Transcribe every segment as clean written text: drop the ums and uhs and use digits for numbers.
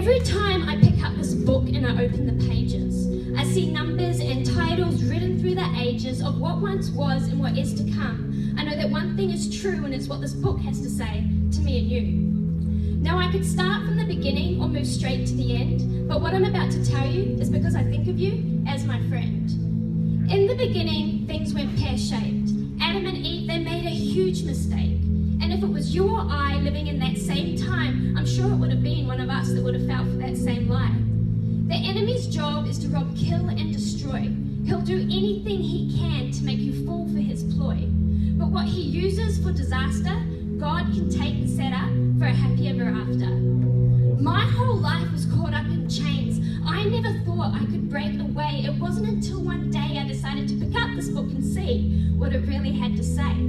Every time I pick up this book and I open the pages, I see numbers and titles written through the ages of what once was and what is to come. I know that one thing is true, and it's what this book has to say to me and you. Now, I could start from the beginning or move straight to the end, but what I'm about to tell you is because I think of you as my friend. In the beginning, things went pear-shaped. Adam and Eve, they made a huge mistake. And if it was you or I living in that same time, I'm sure it would have been one of us that would have fell for that same lie. The enemy's job is to rob, kill, and destroy. He'll do anything he can to make you fall for his ploy. But what he uses for disaster, God can take and set up for a happy ever after. My whole life was caught up in chains. I never thought I could break away. It wasn't until one day I decided to pick up this book and see what it really had to say.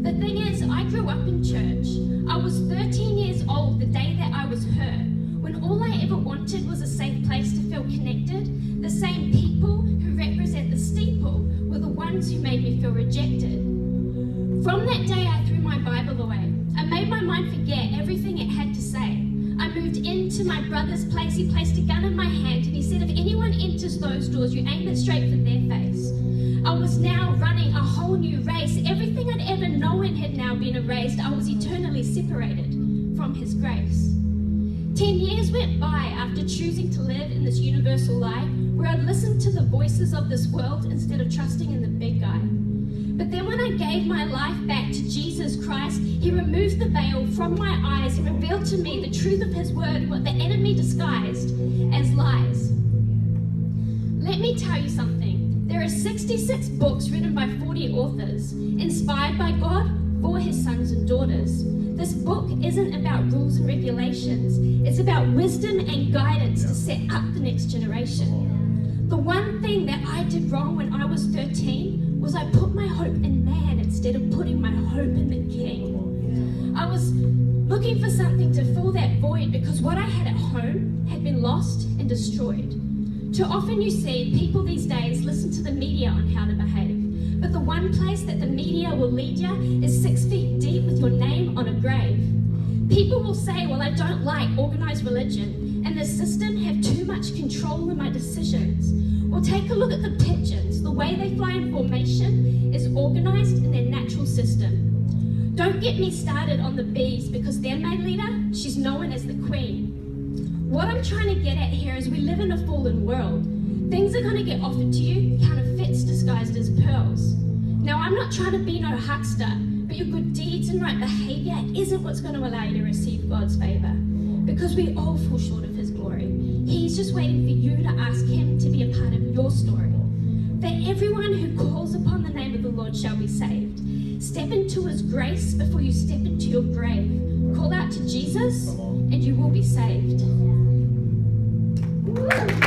The thing is, I grew up in church. I was 13 years old the day that I was hurt, when all I ever wanted was a safe place to feel connected. The same people who represent the steeple were the ones who made me feel rejected. From that day, I threw my Bible away. I made my mind forget everything it had to say. I moved into my brother's place. He placed a gun in my hand and he said, if anyone enters those doors, you aim it straight for their face. I was now running a whole new race. Everything I'd ever known had now been erased. I was eternally separated from his grace. 10 years went by after choosing to live in this universal lie, where I'd listened to the voices of this world instead of trusting in the big guy. But then when I gave my life back to Jesus Christ, he removed the veil from my eyes and revealed to me the truth of his word, what the enemy disguised as lies. Let me tell you something. There are 66 books written by 40 authors, inspired by God for his sons and daughters. This book isn't about rules and regulations. It's about wisdom and guidance to set up the next generation. The one thing that I did wrong when I was 13 was I put my hope in man instead of putting my hope in the King. I was looking for something to fill that void because what I had at home had been lost and destroyed. Too often you see people these days listen to the media on how to behave, but the one place that the media will lead you is 6 feet deep with your name on a grave. People will say, well, I don't like organized religion, and the system have too much control in my decisions. Well, take a look at the pigeons. The way they fly in formation is organized in their natural system. Don't get me started on the bees, because their main leader, she's known as the queen. What I'm trying to get at here is we live in a fallen world. Things are going to get offered to you, counterfeits disguised as pearls. Now, I'm not trying to be no huckster, but your good deeds and right behavior isn't what's going to allow you to receive God's favor, because we all fall short of his glory. He's just waiting for you to ask him to be a part of your story. For everyone who calls upon the name of the Lord shall be saved. Step into his grace before you step into your grave. Call out to Jesus and you will be saved. Woo!